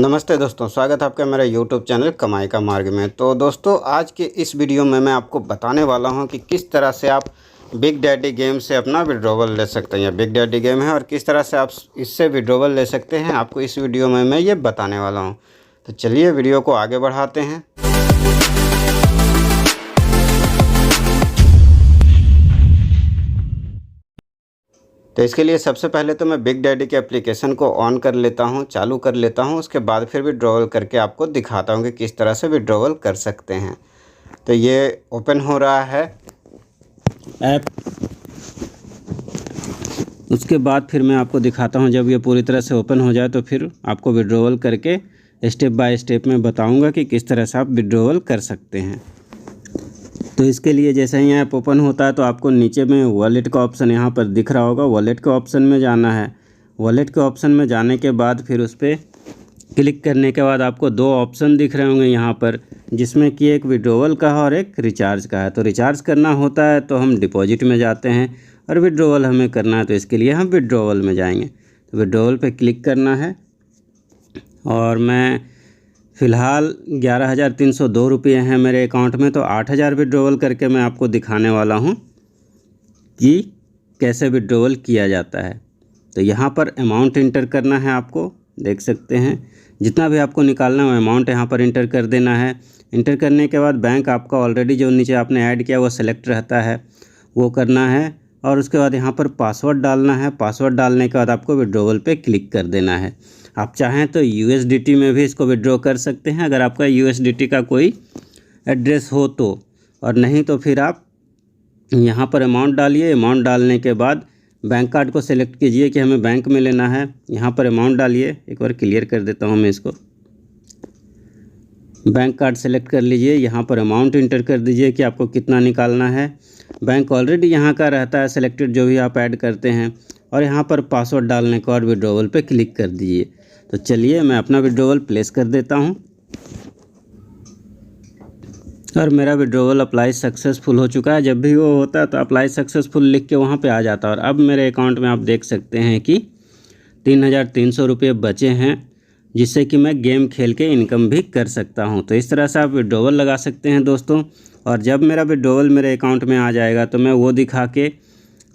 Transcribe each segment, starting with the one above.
नमस्ते दोस्तों, स्वागत है आपका मेरा YouTube चैनल कमाई का मार्ग में। तो दोस्तों, आज के इस वीडियो में मैं आपको बताने वाला हूं कि किस तरह से आप बिग डैडी गेम से अपना विड्रॉवल ले सकते हैं। बिग डैडी गेम है और किस तरह से आप इससे विड्रॉवल ले सकते हैं, आपको इस वीडियो में मैं ये बताने वाला हूं। तो चलिए वीडियो को आगे बढ़ाते हैं। तो इसके लिए सबसे पहले तो मैं बिग डैडी के एप्लीकेशन को ऑन कर लेता हूं, चालू कर लेता हूं। उसके बाद फिर विड्रॉवल करके आपको दिखाता हूं कि किस तरह से विड्रॉवल कर सकते हैं। तो ये ओपन हो रहा है ऐप। उसके बाद फिर मैं आपको दिखाता हूं, जब ये पूरी तरह से ओपन हो जाए तो फिर आपको विड्रॉवल करके स्टेप बाय स्टेप में बताऊँगा कि किस तरह से आप विड्रॉवल कर सकते हैं। तो इसके लिए जैसे ही ऐप ओपन होता है तो आपको नीचे में वॉलेट का ऑप्शन यहाँ पर दिख रहा होगा। वॉलेट के ऑप्शन में जाना है। वॉलेट के ऑप्शन में जाने के बाद फिर उस पर क्लिक करने के बाद आपको दो ऑप्शन दिख रहे होंगे यहाँ पर, जिसमें कि एक विड्रॉवल का है और एक रिचार्ज का है। तो रिचार्ज करना होता है तो हम डिपॉजिट में जाते हैं, और विड्रॉवल हमें करना है तो इसके लिए हम विड्रॉवल में जाएंगे। तो विड्रॉवल पे क्लिक करना है, और मैं फ़िलहाल 11,302 रुपये हैं मेरे अकाउंट में। तो 8,000 विड्रॉवल करके मैं आपको दिखाने वाला हूं कि कैसे विड्रॉवल किया जाता है। तो यहाँ पर अमाउंट इंटर करना है, आपको देख सकते हैं जितना भी आपको निकालना है अमाउंट यहाँ पर इंटर कर देना है। इंटर करने के बाद बैंक आपका ऑलरेडी जो नीचे आपने ऐड किया वो सेलेक्ट रहता है, वो करना है। और उसके बाद यहाँ पर पासवर्ड डालना है। पासवर्ड डालने के बाद आपको विड्रॉवल पे क्लिक कर देना है। आप चाहें तो USDT में भी इसको विड्रॉ कर सकते हैं, अगर आपका USDT का कोई एड्रेस हो तो, और नहीं तो फिर आप यहाँ पर अमाउंट डालिए। अमाउंट डालने के बाद बैंक कार्ड को सिलेक्ट कीजिए कि हमें बैंक में लेना है। यहाँ पर अमाउंट डालिए। एक बार क्लियर कर देता हूँ मैं इसको। बैंक कार्ड सेलेक्ट कर लीजिए। यहाँ पर अमाउंट इंटर कर दीजिए कि आपको कितना निकालना है। बैंक ऑलरेडी यहाँ का रहता है सेलेक्टेड, जो भी आप ऐड करते हैं। और यहाँ पर पासवर्ड डालने के बाद विड्रॉवल पे क्लिक कर दीजिए। तो चलिए मैं अपना विड्रॉवल प्लेस कर देता हूँ, और मेरा विड्रॉवल अप्लाई सक्सेसफुल हो चुका है। जब भी वो होता है तो अप्लाई सक्सेसफुल लिख के वहाँ पे आ जाता है। और अब मेरे अकाउंट में आप देख सकते हैं कि 3,300 रुपये बचे हैं, जिससे कि मैं गेम खेल के इनकम भी कर सकता हूं। तो इस तरह से आप विड्रॉवल लगा सकते हैं दोस्तों। और जब मेरा विड्रॉवल मेरे अकाउंट में आ जाएगा तो मैं वो दिखा के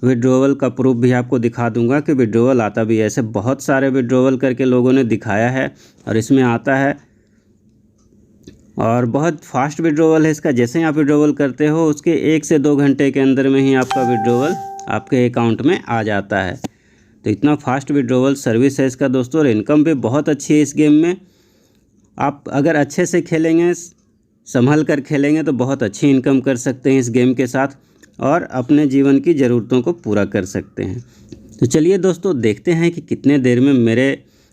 विड्रॉवल का प्रूफ भी आपको दिखा दूंगा कि विड्रॉवल आता भी है। ऐसे बहुत सारे विड्रॉवल करके लोगों ने दिखाया है और इसमें आता है, और बहुत फास्ट विड्रॉवल है इसका। जैसे ही आप विड्रॉवल करते हो उसके 1 से 2 घंटे के अंदर में ही आपका विड्रॉवल आपके अकाउंट में आ जाता है। तो इतना फास्ट विड्रॉवल सर्विस है इसका दोस्तों, और इनकम भी बहुत अच्छी है इस गेम में। आप अगर अच्छे से खेलेंगे, संभल कर खेलेंगे तो बहुत अच्छी इनकम कर सकते हैं इस गेम के साथ, और अपने जीवन की ज़रूरतों को पूरा कर सकते हैं। तो चलिए दोस्तों, देखते हैं कि कितने देर में मेरे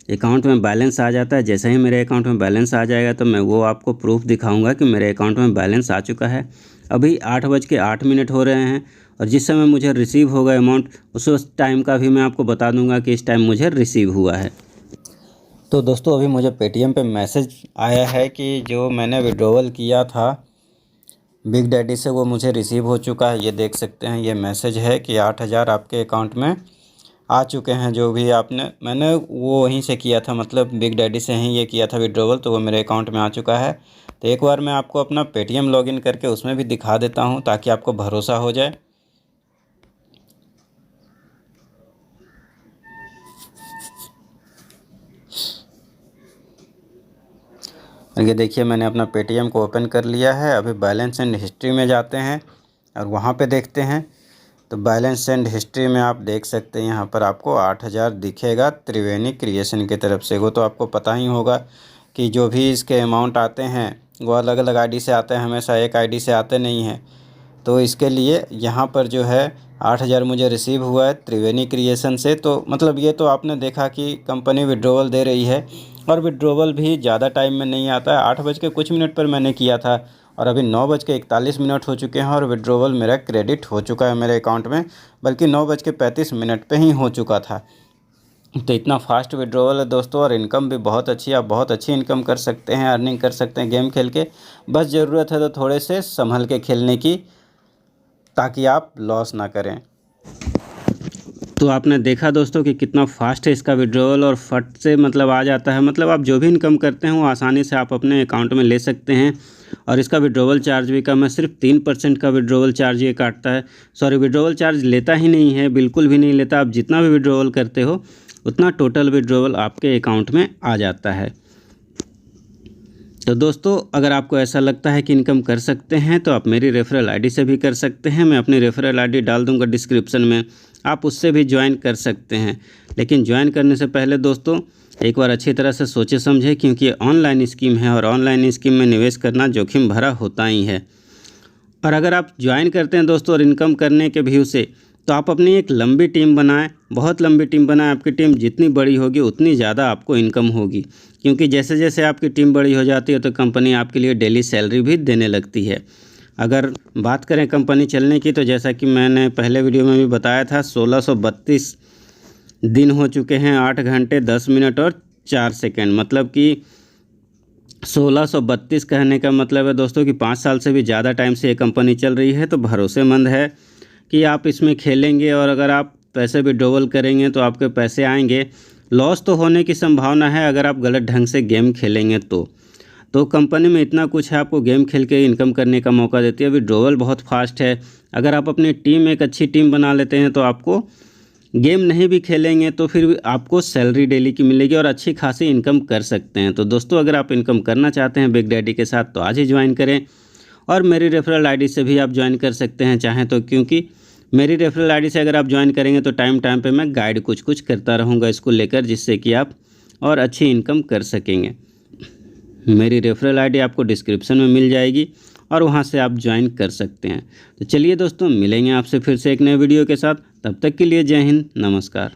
अकाउंट में बैलेंस आ जाता है। जैसे ही मेरे अकाउंट में बैलेंस आ जाएगा तो मैं वो आपको प्रूफ दिखाऊंगा कि मेरे अकाउंट में बैलेंस आ चुका है। अभी 8:08 हो रहे हैं, और जिस समय मुझे रिसीव होगा अमाउंट, उस टाइम का भी मैं आपको बता दूंगा कि इस टाइम मुझे रिसीव हुआ है। तो दोस्तों, अभी मुझे पेटीएम पे मैसेज आया है कि जो मैंने विड्रॉवल किया था बिग डैडी से वो मुझे रिसीव हो चुका है। ये देख सकते हैं, ये मैसेज है कि 8,000 आपके अकाउंट में आ चुके हैं। जो भी मैंने वो वहीं से किया था, मतलब बिग डैडी से ही ये किया था विड्रॉवल, तो वो मेरे अकाउंट में आ चुका है। तो एक बार मैं आपको अपना पेटीएम लॉगिन करके उसमें भी दिखा देता हूँ, ताकि आपको भरोसा हो जाए। और ये देखिए, मैंने अपना पेटीएम को ओपन कर लिया है। अभी बैलेंस एंड हिस्ट्री में जाते हैं और वहाँ पे देखते हैं। तो बैलेंस एंड हिस्ट्री में आप देख सकते हैं, यहाँ पर आपको 8,000 दिखेगा त्रिवेणी क्रिएशन की तरफ से। वो तो आपको पता ही होगा कि जो भी इसके अमाउंट आते हैं वो अलग अलग आईडी से आते हैं, हमेशा एक आईडी से आते नहीं हैं। तो इसके लिए यहाँ पर जो है 8,000 मुझे रिसीव हुआ है त्रिवेणी क्रिएशन से। तो मतलब ये तो आपने देखा कि कंपनी विड्रॉवल दे रही है, और विड्रॉवल भी ज़्यादा टाइम में नहीं आता है। 8 बज के कुछ मिनट पर मैंने किया था, और अभी 9:41 हो चुके हैं, और विड्रॉवल मेरा क्रेडिट हो चुका है मेरे अकाउंट में, बल्कि 9:35 पे ही हो चुका था। तो इतना फास्ट विड्रॉवल है दोस्तों, और इनकम भी बहुत अच्छी है। आप बहुत अच्छी इनकम कर सकते हैं, अर्निंग कर सकते हैं गेम खेल के। बस ज़रूरत है तो थोड़े से संभल के खेलने की, ताकि आप लॉस ना करें। तो आपने देखा दोस्तों कि कितना फास्ट है इसका विड्रॉवल और फट से मतलब आ जाता है। मतलब आप जो भी इनकम करते हैं वो आसानी से आप अपने अकाउंट में ले सकते हैं। और इसका विड्रॉवल चार्ज भी कम है, सिर्फ 3% का विड्रॉवल चार्ज ये काटता है। सॉरी, विड्रॉवल चार्ज लेता ही नहीं है, बिल्कुल भी नहीं लेता। आप जितना भी विड्रॉवल करते हो उतना टोटल विड्रॉवल आपके अकाउंट में आ जाता है। तो दोस्तों, अगर आपको ऐसा लगता है कि इनकम कर सकते हैं तो आप मेरी रेफरल आईडी से भी कर सकते हैं। मैं अपनी रेफरल आईडी डाल दूंगा डिस्क्रिप्शन में, आप उससे भी ज्वाइन कर सकते हैं। लेकिन ज्वाइन करने से पहले दोस्तों एक बार अच्छी तरह से सोचे समझे, क्योंकि ये ऑनलाइन स्कीम है और ऑनलाइन स्कीम में निवेश करना जोखिम भरा होता ही है। और अगर आप ज्वाइन करते हैं दोस्तों और इनकम करने के व्यू से, तो आप अपनी एक लंबी टीम बनाएं, बहुत लंबी टीम बनाएं। आपकी टीम जितनी बड़ी होगी उतनी ज़्यादा आपको इनकम होगी, क्योंकि जैसे जैसे आपकी टीम बड़ी हो जाती है तो कंपनी आपके लिए डेली सैलरी भी देने लगती है। अगर बात करें कंपनी चलने की, तो जैसा कि मैंने पहले वीडियो में भी बताया था, 1632 दिन हो चुके हैं, 8 घंटे 10 मिनट और 4 सेकंड। मतलब कि 1632 कहने का मतलब है दोस्तों कि 5 साल से भी ज़्यादा टाइम से ये कंपनी चल रही है। तो भरोसेमंद है कि आप इसमें खेलेंगे और अगर आप पैसे विड्रॉवल करेंगे तो आपके पैसे आएंगे। लॉस तो होने की संभावना है अगर आप गलत ढंग से गेम खेलेंगे तो कंपनी में इतना कुछ है, आपको गेम खेल के इनकम करने का मौका देती है। विड्रॉवल बहुत फास्ट है। अगर आप अपनी टीम एक अच्छी टीम बना लेते हैं तो आपको गेम नहीं भी खेलेंगे तो फिर आपको सैलरी डेली की मिलेगी और अच्छी खासी इनकम कर सकते हैं। तो दोस्तों, अगर आप इनकम करना चाहते हैं बिग डैडी के साथ तो आज ही ज्वाइन करें। और मेरी रेफरल आईडी से भी आप ज्वाइन कर सकते हैं चाहें तो, क्योंकि मेरी रेफरल आईडी से अगर आप ज्वाइन करेंगे तो टाइम टाइम पे मैं गाइड कुछ करता रहूँगा इसको लेकर, जिससे कि आप और अच्छी इनकम कर सकेंगे। मेरी रेफरल आईडी आपको डिस्क्रिप्शन में मिल जाएगी और वहां से आप ज्वाइन कर सकते हैं। तो चलिए दोस्तों, मिलेंगे आपसे फिर से एक नए वीडियो के साथ। तब तक के लिए जय हिंद, नमस्कार।